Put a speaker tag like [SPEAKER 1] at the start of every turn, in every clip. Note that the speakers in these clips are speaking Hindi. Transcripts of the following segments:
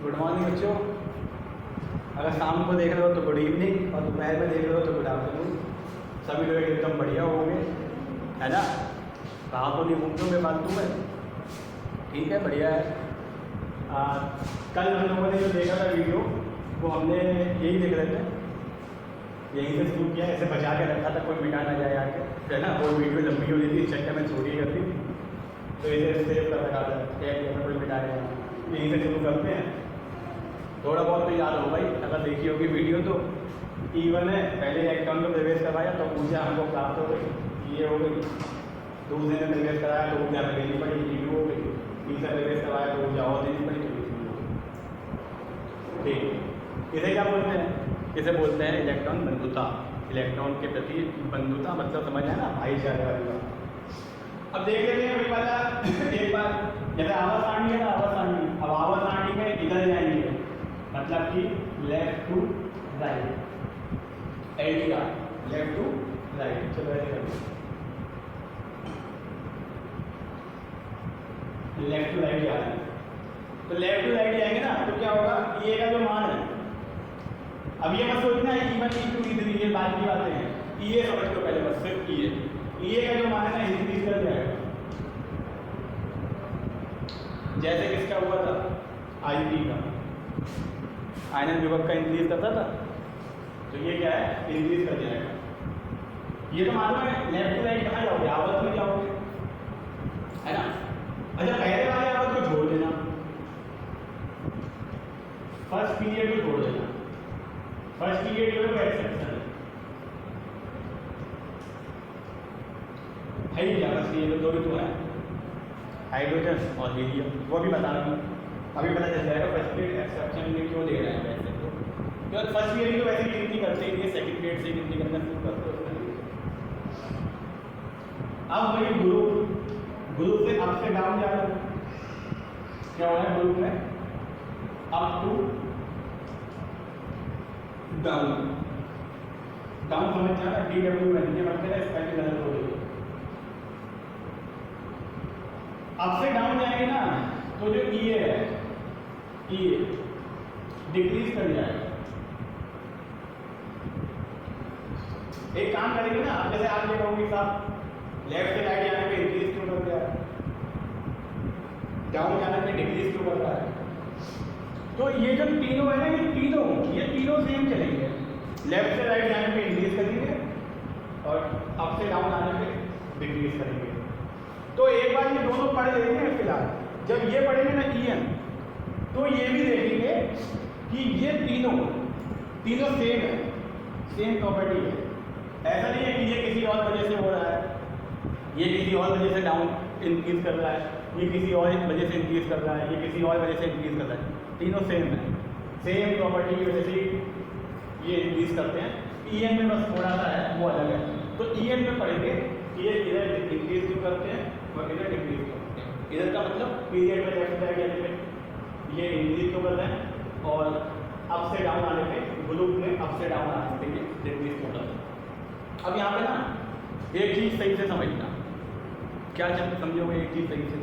[SPEAKER 1] गुड मॉर्निंग बच्चों। अगर शाम को देख रहे हो तो गुड इवनिंग, और दोपहर में देख रहे हो तो गुड आफ्टरनून। सभी लोग एकदम बढ़िया होंगे, है ना। कहाँ तो नहीं घूमते होंगे फालतू में, ठीक है, बढ़िया है। कल हम लोगों ने जो देखा था वीडियो, वो हमने यही देख रहे थे, यहीं से शुरू किया, ऐसे बचा के रखा था कोई मिटा ना जाए आके, है ना। वो वीडियो लंबी हो रही थी, इस चक्कर में छोटी कर दी, तो इसे सेव कर रखा था, कोई मिटा जाए। यहीं से शुरू करते हैं। थोड़ा बहुत तो याद होगा ही, अगर देखी होगी वीडियो तो। E1 है, पहले इलेक्ट्रॉन को प्रवेश करवाया तो ऊर्जा हमको प्राप्त हो गई, ये हो गई। दूसरे ने प्रवेश कराया तो ऊर्जा में देनी पड़ी, E2 हो गई। तीसरा प्रवेश करवाया तो ऊर्जा और देनी पड़ी, तो E3 हो गई। ठीक, इसे क्या बोलते हैं? इसे बोलते हैं इलेक्ट्रॉन बंधुता। इलेक्ट्रॉन के प्रति बंधुता मतलब समझ है ना, भाईचारे वाली बात। अब देख लेते हैं एक बार, जैसे आवर्त सारणी है ना, आवर्त सारणी। अब आवर्त सारणी में इधर जाएंगे, मतलब कि left to right, LTR, left to right. चलो ऐसे करते हैं, लेफ्ट टू राइट जा रहे हैं। तो लेफ्ट टू राइट जाएंगे ना, तो क्या होगा, ये का जो मान है, अब ये मत सोचना है E1 E2 E3, ये बाद की बातें हैं। ये समझ लो पहले बस, सिर्फ ये का जो मान है ना, इंक्रीज कर जाएगा। जैसे किसका हुआ था, IP का, आयनन विभव का इंक्रीज करता था, तो ये क्या है, इंक्रीज कर जाएगा। ये तो मालूम है, लेफ्ट टू राइट कहाँ जाओगे, आवर्त में जाओगे, है ना। अच्छा, पहले वाले आवर्त को छोड़ देना, फर्स्ट पीरियड को छोड़ देना। फर्स्ट पीरियड जो है एक्सेप्शन है ही क्या, बस ये दो भी तो है, हाइड्रोजन और हीलियम, वो भी बता रहा हूँ, अभी पता चल जाएगा फर्स्ट पीरियड एक्सेप्शन में क्यों दे रहे हैं वैसे। तो क्योंकि फर्स्ट पीरियड की तो वैसे गिनती करते ही नहीं, सेकंड पीरियड से गिनती करना शुरू करते हो। अब वही ग्रुप से अप से डाउन जा रहा है, क्या हो रहा है ग्रुप में, अप टू डाउन। डाउन समझ जाना, DWN ये मतलब है, इसका गलत हो गई। अप से डाउन जाएंगे ना, तो जो EA है, EA डिक्रीज कर जाएगा। एक काम करेंगे ना, जैसे आप ये कहोगे साहब लेफ्ट से राइट जाने पे इंक्रीज क्यों कर दिया, डाउन जाने पे डिक्रीज क्यों करता है। तो ये जो तीनों है ना, ये तीनों सेम चलेंगे। लेफ्ट से राइट जाने पे इंक्रीज करेंगे और अप से डाउन आने पे डिक्रीज करेंगे। तो एक बार ये दोनों पढ़ लेंगे फिलहाल। जब ये पढ़ेंगे ना EN, तो ये भी देखेंगे कि ये तीनों सेम है, सेम प्रॉपर्टी है। ऐसा नहीं है कि ये किसी और वजह से हो रहा है, ये किसी और वजह से डाउन इंक्रीज कर रहा है, ये किसी और वजह से इंक्रीज कर रहा है, ये किसी और वजह से इंक्रीज कर रहा है। तीनों सेम है, सेम प्रॉपर्टी की वजह से ये इंक्रीज करते हैं। EN में बस थोड़ा सा है, वो अलग है। तो EN में पढ़ेंगे कि ये इधर इंक्रीज क्यों करते हैं और इधर डिक्रीज क्यों करते हैं। इधर का मतलब पीरियड में लेफ्ट साइड जाने पे ये इंक्रीज क्यों कर रहे हैं, और अप से डाउन आने पे, ग्रुप में अप से डाउन आने पे ये डिक्रीज क्यों कर रहे हैं। अब यहाँ पे ना एक चीज़ सही से समझना, क्या समझोगे एक चीज़ सही से,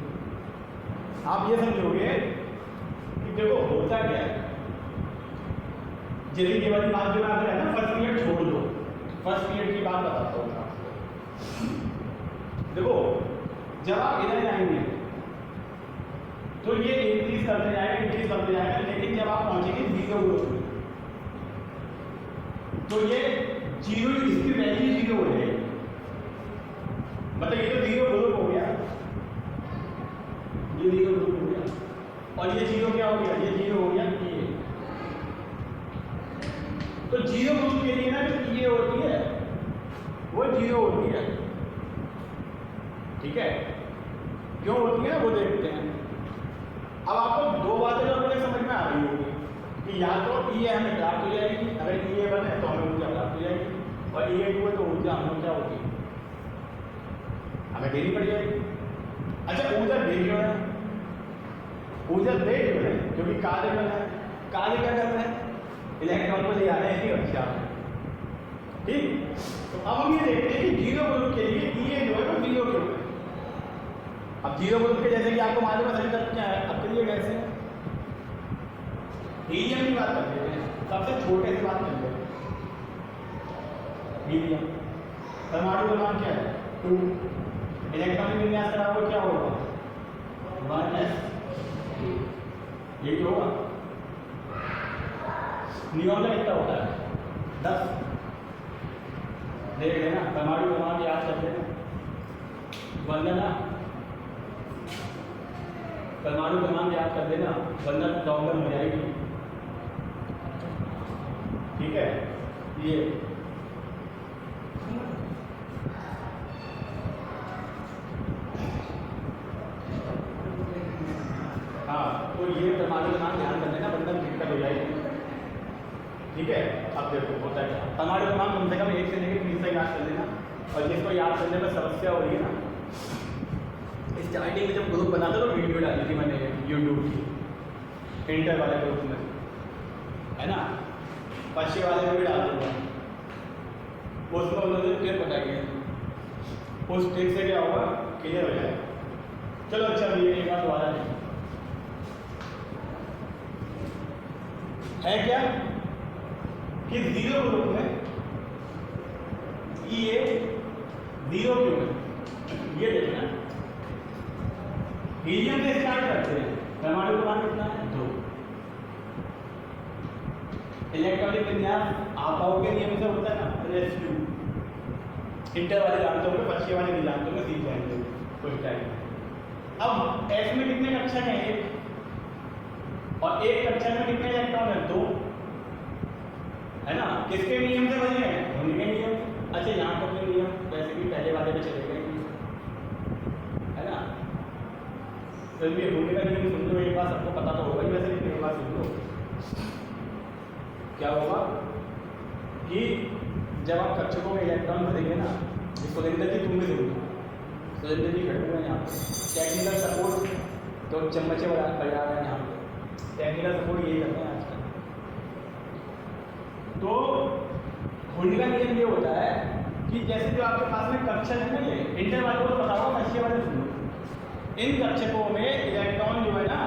[SPEAKER 1] आप ये समझोगे कि देखो होता क्या है। जैसे ये वाली बात जो मैं आपको है ना, फर्स्ट पीरियड छोड़ दो, फर्स्ट पीरियड की बात बताता हूँ आपको। देखो जब आप इधर जाएंगे तो ये इंक्रीज करते जाएगा, लेकिन जब आप पहुंचेंगे 0 ग्रुप में, तो ये 0, इसकी वैल्यू 0 हो जाएगी। मतलब ये तो 0 ग्रुप हो गया, ये 0 ग्रुप हो गया, और ये 0 क्या हो गया, ये 0 हो गया EA। तो 0 ग्रुप के लिए ना जो EA होती है वो 0 होती है, ठीक है। क्यों होती है ना, वो देखते हैं। अब आपको दो बातें तो समझ में आ रही होगी कि या तो EA हमें प्राप्त हो जाएगी, अगर EA1 है तो हमें ऊर्जा प्राप्त हो जाएगी, और EA2 है तो ऊर्जा हमें क्या होगी, हमें देनी पड़ जाएगी। अच्छा, ऊर्जा दे क्यों है, क्योंकि कार्य क्या कर रहे हैं, इलेक्ट्रॉन को ले जा रहे हैं कि अच्छा, ठीक। तो अब हम ये देखते हैं कि 0 ग्रुप के लिए EA जो है वो 0 क्यों है। अब 0 ग्रुप के जैसे कि आपको मालूम है सभी तत्व क्या है, अक्रिय गैस है, हीलियम की बात कर लेते हैं, सबसे छोटे से बात करते हैं। हीलियम परमाणु क्रमांक क्या है 2, इलेक्ट्रॉनिक विन्यास खराब हो क्या होगा 1s2, ये क्या होगा। नियॉन का कितना होता है 10, देख लेना परमाणु क्रमांक याद कर लेना, वंदना परमाणु क्रमांक याद कर देना वरना प्रॉब्लम हो जाएगी। ठीक है, ये हाँ, तो ये परमाणु क्रमांक ध्यान कर देना वरना दिक्कत हो जाएगी। ठीक है, अब देखो होता है क्या, परमाणु क्रमांक कम से कम 1 से लेकर 3 तक याद कर लेना, और जिसको याद करने में समस्या हो रही है ना, स्टार्टिंग में जब ग्रुप बनाता तो वीडियो डाली थी मैंने यूट्यूब की इंटर वाले ग्रुप में, है ना, पश्चिम वाले में भी डाल दूँगा, उसमें उन्होंने क्लियर बताई है, उस ट्रिक से क्या होगा क्लियर हो जाएगा। चलो अच्छा ये एक बात दोबारा नहीं है क्या कि 0 ग्रुप में ये 0 क्यों है, ये देखना हीलियम से स्टार्ट करते हैं, परमाणु क्रमांक कितना है 2, इलेक्ट्रॉनिक विन्यास आपाओं के नियम से होता है ना रेस्क्यू, इंटर वाले जानते होंगे, पश्चिम वाले नहीं जानते होंगे, सीख जाएंगे कुछ टाइम। अब एस में कितने कक्षक हैं 1, और एक कक्षक में कितने इलेक्ट्रॉन है 2, है ना, किसके नियम से बने हैं उनके नियम। अच्छा यहाँ पर नियम वैसे भी पहले वाले में चले गए, है ना, तो ये होने का नियम सुन लो एक बार, सबको पता तो होगा ही वैसे, लेकिन एक बार सुन लो क्या होगा कि जब आप कक्षकों में इलेक्ट्रॉन भरेंगे ना, सुरेंद्र जी तुम भी सुन लो, सुरेंद्र जी खड़े हुए हैं यहाँ पे, टेक्निकल सपोर्ट तो चम्मचे बजा रहे हैं यहाँ पे, टेक्निकल सपोर्ट यही करते हैं आजकल। तो होने का नियम ये होता है कि जैसे जो आपके पास में कक्षक है ना, ये इंटर वाले को बताओ, पश्चिम वाले सुन लो, इन कक्षकों में इलेक्ट्रॉन जो है ना,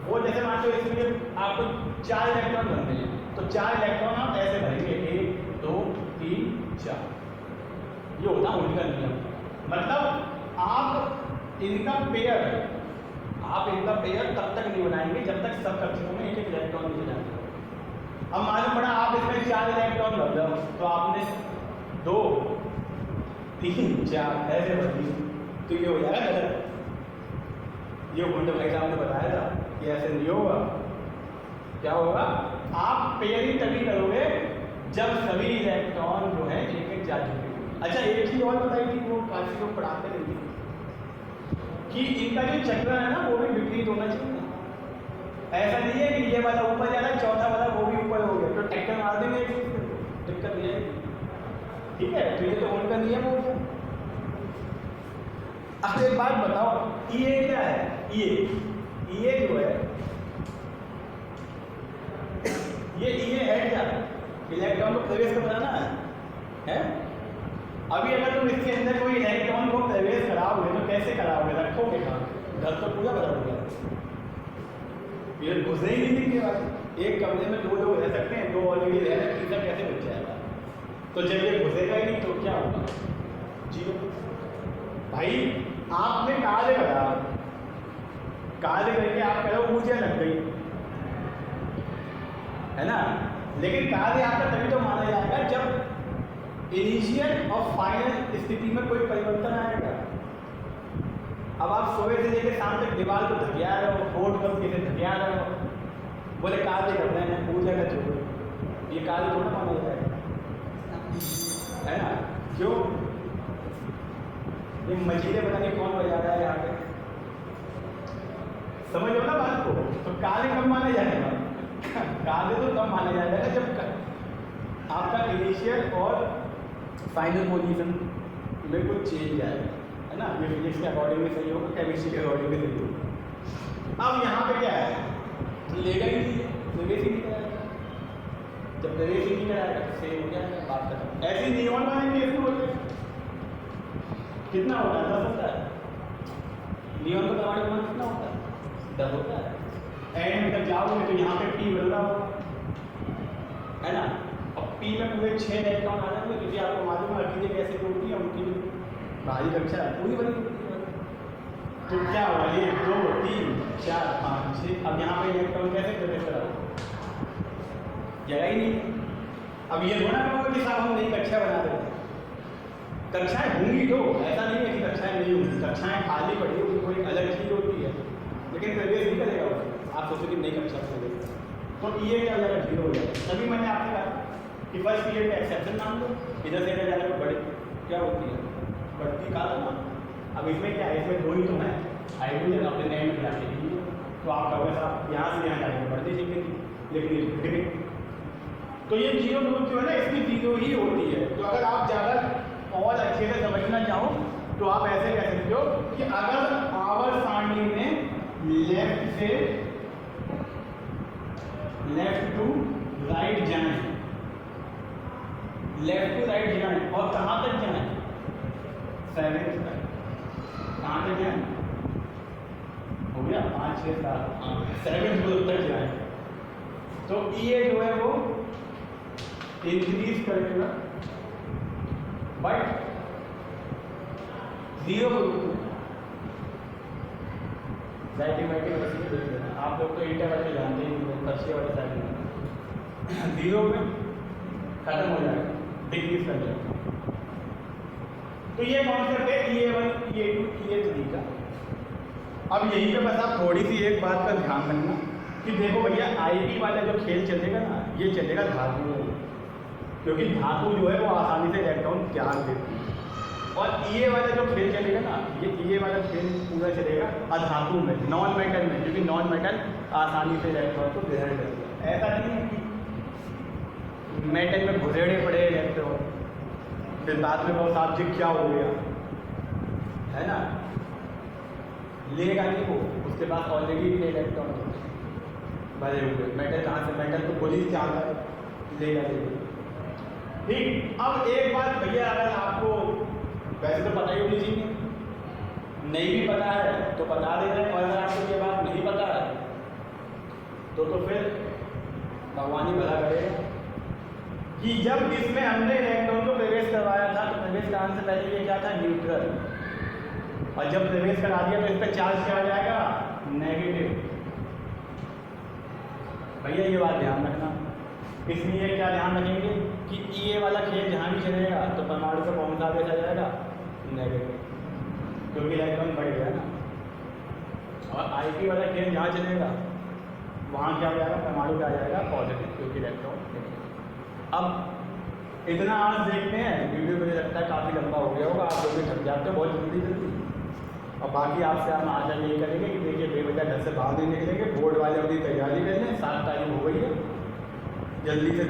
[SPEAKER 1] वो जैसे मान लो इसमें आपको 4 इलेक्ट्रॉन बनते हैं, तो 4 इलेक्ट्रॉन आप ऐसे भरेंगे 1 2 3 4, ये होता है उनका नियम। मतलब आप इनका पेयर तब तक नहीं बनाएंगे जब तक सब कक्षकों में 1 इलेक्ट्रॉन नहीं जाएंगे। अब मालूम पड़ा आप इसमें 4 इलेक्ट्रॉन भर दो, तो आपने 2 3 4 ऐसे भर दिए, तो ये हो जाएगा गलत। ये गुंड भाई साहब ने बताया था कि ऐसे नहीं होगा। क्या होगा, आप पेयरिंग तभी करोगे जब सभी इलेक्ट्रॉन जो है 1 जा चुके। अच्छा एक चीज और बताई थी, वो काफी लोग पढ़ाते नहीं थे कि इनका जो चक्र है ना वो भी विपरीत होना चाहिए। ऐसा नहीं है कि ये वाला ऊपर जा रहा है, चौथा वाला वो भी ऊपर हो गया, तो टक्कर मार देंगे, दिक्कत नहीं आएगी। ठीक है, तो ये तो उनका नियम हो गया। अब एक बात बताओ, ये क्या है, ये जो है ये है क्या, इलेक्ट्रॉन को प्रवेश कर बनाना है। अभी अगर तुम इसके अंदर कोई इलेक्ट्रॉन को प्रवेश कराओगे तो कैसे कराओगे, रखोगे कहाँ, घर तो पूरा बदल गया, ये घुसे ही नहीं दिखने वाले। एक कमरे में 2 लोग रह सकते हैं, 2 ऑलरेडी रह रहे हैं, तीसरा कैसे बच जाएगा। तो जब ये घुसेगा ही नहीं तो क्या होगा, 0। भाई आपने कार्य करा, कार्य करके आप कहो ऊर्जा लग गई, है ना, लेकिन कार्य आपका तभी तो माना जाएगा जब इनिशियल और फाइनल स्थिति में कोई परिवर्तन आएगा। अब आप सुबह से लेकर शाम तक दीवार को धकिया रहे हो, बोर्ड पर किसे धकिया रहे हो, बोले कार्य कर रहे हैं, ऊर्जा का जोड़, ये कार्य थोड़ा माना जाएगा, है ना। क्यों, ये मजीले पता नहीं कौन बजा रहा है यहाँ पे, समझ लो ना बात को। तो कार्य कब माना जाएगा, कार्य तो तब माना जाएगा जब आपका इनिशियल और फाइनल पोजीशन में कुछ चेंज आएगा, है ना। ये फिजिक्स के अकॉर्डिंग भी सही होगा, केमिस्ट्री के अकॉर्डिंग भी सही होगा। अब यहाँ पे क्या है, लेगा ही नहीं, प्रवेश ही नहीं कराएगा, जब प्रवेश ही नहीं कराएगा तो सेम हो जाएगा, बात खत्म। ऐसे नियॉन वाले केस में होते हैं, कितना होता है 10 होता है, नियॉन का परमाणु क्रमांक कितना होता है 10 होता है। एंड में तक जाओगे तो यहाँ पे पी बन रहा होगा, है ना। अब पी में पूरे 6 इलेक्ट्रॉन आ जाएंगे, क्योंकि आपको मालूम है अकेले कैसे होती है, उनकी बाहरी कक्षा पूरी बनी होती है। तो क्या हुआ, 1 2 3 4 5 6, अब यहाँ पे इलेक्ट्रॉन कैसे प्रवेश करा, जगह ही नहीं है। अब ये थोड़ा कहोगे कि साहब हम नई कक्षा बना रहे हैं, कक्षाएं होंगी तो, ऐसा नहीं है कि कक्षाएं नहीं होंगी, कक्षाएं खाली पड़ी होगी, कोई अलग चीज होती है, लेकिन प्रवेश नहीं करेगा उसमें। आप सोचो कि नई कक्षा से तो ये क्या हो जाएगा, 0 हो जाएगा। तभी मैंने आपसे कहा कि फर्स्ट पीरियड में एक्सेप्शन मान लो, इधर से इधर जाने पर बड़ी क्या होती है, बढ़ती का ना। अब इसमें क्या है, इसमें 2 ही तो हैं, हाइड्रोजन अपने नए में जाके लीजिए, तो आप कहोगे साहब यहाँ से यहाँ जाएंगे बढ़ती सीखेंगे, लेकिन तो ये 0 ग्रुप जो है ना, इसकी 0 ही होती है। तो अगर आप ज़्यादा और अच्छे से समझना चाहो तो आप ऐसे कह सकते हो कि अगर आवर्त सारणी में लेफ्ट टू राइट जाएं, लेफ्ट टू राइट जाएं, और कहाँ तक जाएं, 7 तक, कहाँ तक जाएं, हो गया 5 6 7 7 ग्रुप तक जाएं, तो ये जो है वो इंक्रीज करेगा, बट 0 आप लोग तो इंटर वाले जानते ही, फर्स्ट वाले साइड 0 में खत्म हो जाएगा, डिक्रीज कर जाएगा। तो ये कॉन्सेप्ट है EA1 EA2 EA3 का। अब यहीं पे बस आप थोड़ी सी एक बात का ध्यान रखना कि देखो भैया IP वाला जो खेल चलेगा ना, ये चलेगा धातुओं में, क्योंकि धातु जो है वो आसानी से इलेक्ट्रॉन त्याग देती है। और EA वाला जो खेल चलेगा ना, ये EA वाला खेल पूरा चलेगा अधातु में, नॉन मेटल में, क्योंकि नॉन मेटल आसानी से इलेक्ट्रॉन को ग्रहण करेगा। ऐसा नहीं है कि मेटल में घुसेड़े पड़े इलेक्ट्रॉन, फिर बाद में बहुत साहब जी क्या हो गया, है ना, लेगा नहीं वो, उसके पास ऑलरेडी इतने इलेक्ट्रॉन होते हैं भरे हुए। मेटल कहाँ से, मेटल तो खुद ही चाहता है, लेगा नहीं। ठीक, अब एक बात भैया, अगर आपको वैसे तो पता ही होनी चाहिए, नहीं भी पता है तो बता दे रहे हैं, और अगर आपको ये बात नहीं पता है तो फिर भगवान ही भला करेगा कि जब इसमें हमने इलेक्ट्रॉन को प्रवेश करवाया था तो प्रवेश कराने से पहले ये क्या था, न्यूट्रल, और जब प्रवेश करा दिया तो इस पर चार्ज क्या आ जाएगा, नेगेटिव। भैया ये बात ध्यान रखना। इसलिए क्या ध्यान रखेंगे कि EA वाला खेल जहाँ भी चलेगा तो परमाणु का कौन सा आवेश आ जाएगा, नेगेटिव, क्योंकि इलेक्ट्रॉन बढ़ गया ना। और IP वाला खेल जहाँ चलेगा वहाँ क्या हो जाएगा, परमाणु का आ जाएगा पॉजिटिव, क्योंकि इलेक्ट्रॉन नेगेटिव। अब इतना आज देखते हैं, वीडियो मुझे लगता है काफ़ी लंबा हो गया होगा, आप लोग भी थक जाते हो बहुत जल्दी। और बाकी आपसे हम आशा यही करेंगे कि देखिए बेवजह घर से बाहर नहीं निकलेंगे, बोर्ड वाले अपनी तैयारी कर लें, 7 तारीख हो गई है, जल्दी से